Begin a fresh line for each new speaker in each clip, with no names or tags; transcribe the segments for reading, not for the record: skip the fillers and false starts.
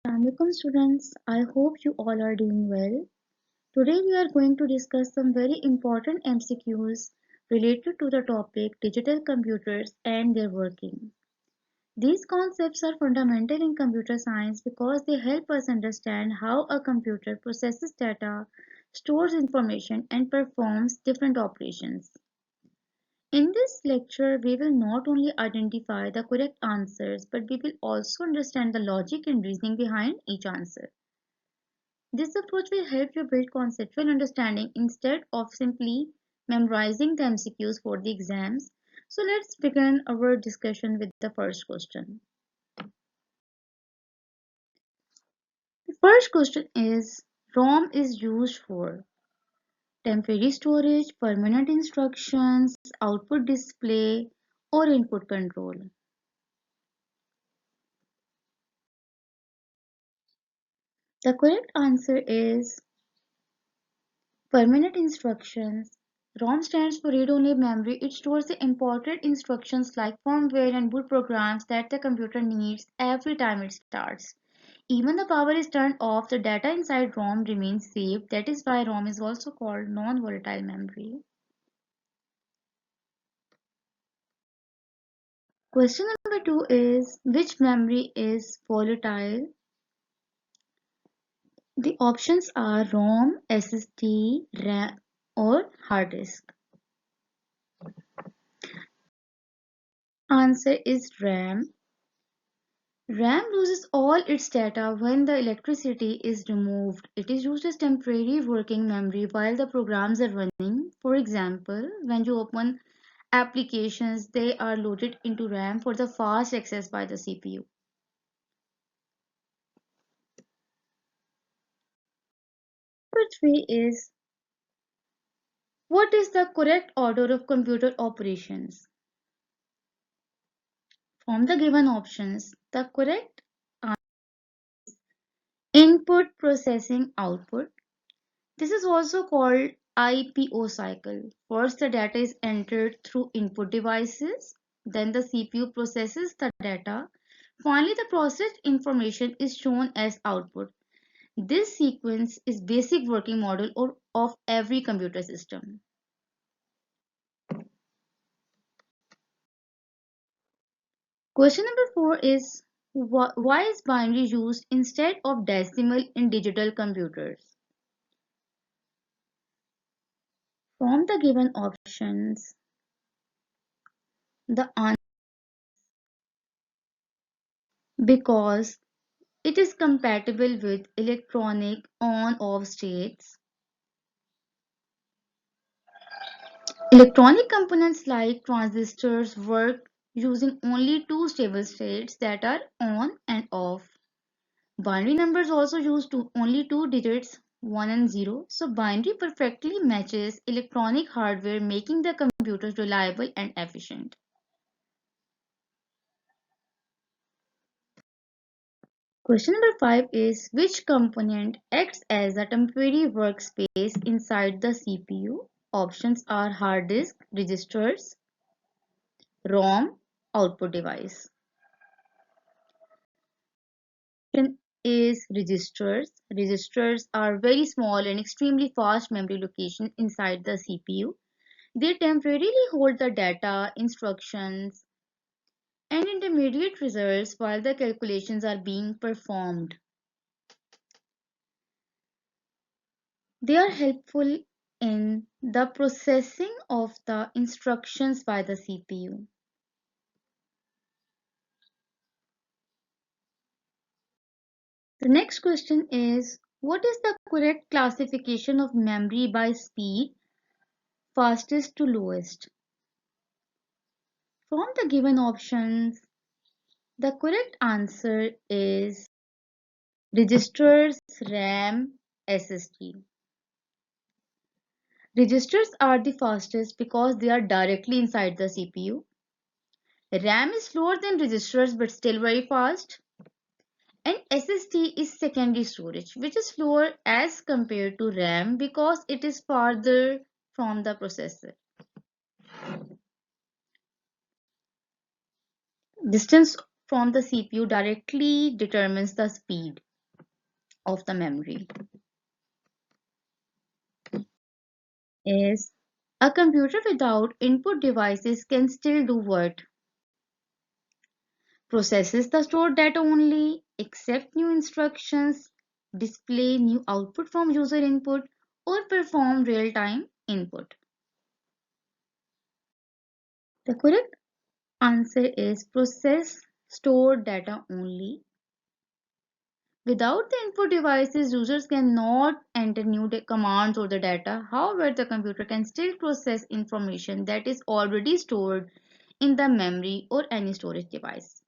Assalamualaikum students, I hope you all are doing well. Today we are going to discuss some very important MCQs related to the topic digital computers and their working. These concepts are fundamental in computer science because they help us understand how a computer processes data, stores information and performs different operations. In this lecture, we will not only identify the correct answers, but we will also understand the logic and reasoning behind each answer. This approach will help you build conceptual understanding instead of simply memorizing the MCQs for the exams. So let's begin our discussion with the first question. The first question is ROM is used for temporary storage, permanent instructions, output display, or input control. The correct answer is permanent instructions. ROM stands for read-only memory. It stores the important instructions like firmware and boot programs that the computer needs every time it starts. Even the power is turned off, the data inside ROM remains safe. That is why ROM is also called non-volatile memory. Question number 2 is which memory is volatile? The options are ROM, SSD, RAM or hard disk. Answer is RAM. RAM loses all its data when the electricity is removed. It is used as temporary working memory while the programs are running. For example, when you open applications, they are loaded into RAM for the fast access by the CPU. Number 3 is what is the correct order of computer operations? From the given options, the correct input processing output. This is also called IPO cycle. First, the data is entered through input devices, then the CPU processes the data. Finally, the processed information is shown as output. This sequence is basic working model of every computer system. Question number 4 is why is binary used instead of decimal in digital computers? From the given options, the answer because it is compatible with electronic on-off states. Electronic components like transistors work using only two stable states that are on and off. Binary numbers also use only two digits, 1 and 0. So binary perfectly matches electronic hardware, making the computers reliable and efficient. Question number 5 is which component acts as a temporary workspace inside the CPU? Options are hard disk, registers, ROM, output device. Option is registers. Registers are very small and extremely fast memory location inside the CPU. They temporarily hold the data, instructions, and intermediate results while the calculations are being performed. They are helpful in the processing of the instructions by the CPU. The next question is, what is the correct classification of memory by speed, fastest to lowest? From the given options, the correct answer is registers, RAM, SSD. Registers are the fastest because they are directly inside the CPU. RAM is slower than registers but still very fast. And SSD is secondary storage, which is slower as compared to RAM because it is farther from the processor. Distance from the CPU directly determines the speed. of the memory. Is a computer without input devices can still do what? Processes the stored data only, accept new instructions, display new output from user input, or perform real-time input. The correct answer is process stored data only. Without the input devices, users cannot enter new commands or the data. However, the computer can still process information that is already stored in the memory or any storage device.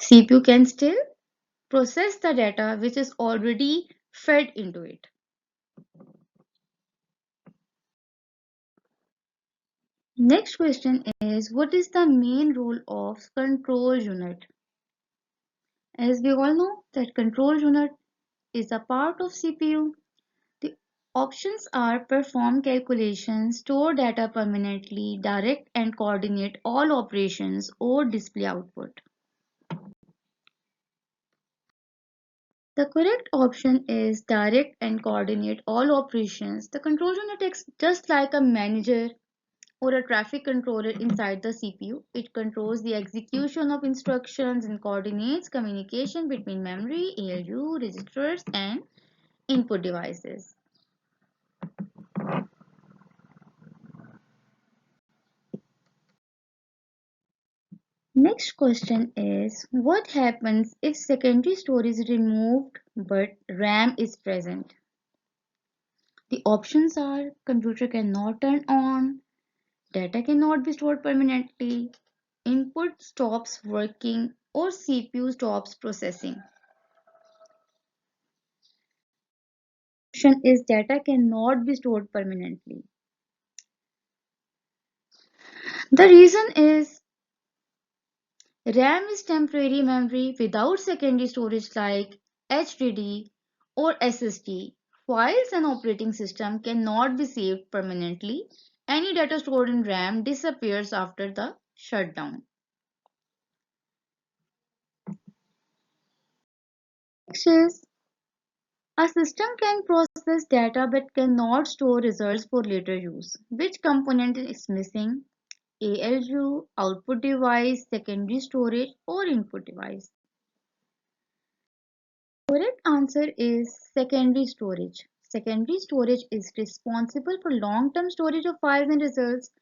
CPU can still process the data which is already fed into it. Next question is, what is the main role of control unit? As we all know that control unit is a part of CPU. The options are perform calculations, store data permanently, direct and coordinate all operations, or display output. The correct option is direct and coordinate all operations. The control unit acts just like a manager or a traffic controller inside the CPU. It controls the execution of instructions and coordinates communication between memory, ALU, registers, and input devices. Next question is, what happens if secondary storage is removed but RAM is present? The options are computer cannot turn on, data cannot be stored permanently, input stops working, or CPU stops processing. Option is data cannot be stored permanently. The reason is RAM is temporary memory without secondary storage like HDD or SSD. Files and operating system cannot be saved permanently. Any data stored in RAM disappears after the shutdown. Next is, a system can process data but cannot store results for later use. Which component is missing? ALU, output device, secondary storage, or input device? Correct answer is secondary storage. Secondary storage is responsible for long-term storage of files and results.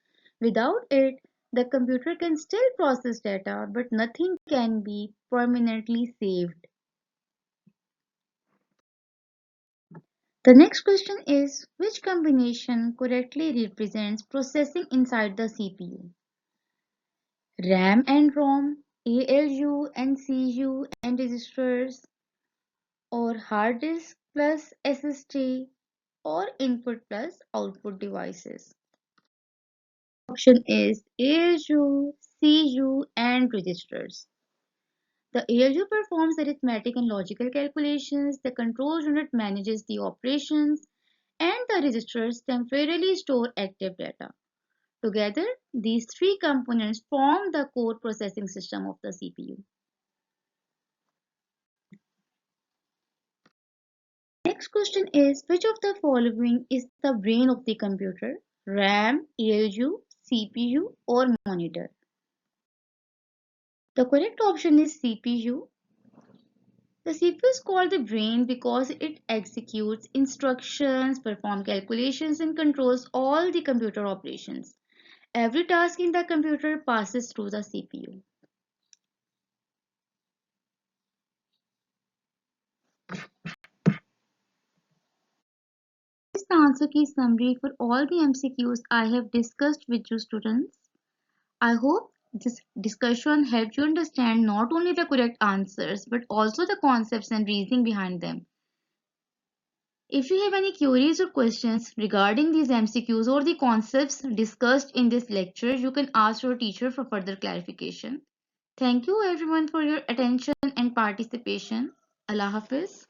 Without it, the computer can still process data, but nothing can be permanently saved. The next question is, which combination correctly represents processing inside the CPU? RAM and ROM, ALU and CU and registers, or hard disk plus SSD, or input plus output devices. Option is ALU, CU, and registers. The ALU performs arithmetic and logical calculations, the control unit manages the operations, and the registers temporarily store active data. Together, these three components form the core processing system of the CPU. Next question is, which of the following is the brain of the computer? RAM, ALU, CPU, or monitor? The correct option is CPU. The CPU is called the brain because it executes instructions, performs calculations, and controls all the computer operations. Every task in the computer passes through the CPU. This is the answer key summary for all the MCQs I have discussed with you students. I hope this discussion helped you understand not only the correct answers but also the concepts and reasoning behind them. If you have any queries or questions regarding these MCQs or the concepts discussed in this lecture, you can ask your teacher for further clarification. Thank you everyone for your attention and participation. Allah Hafiz.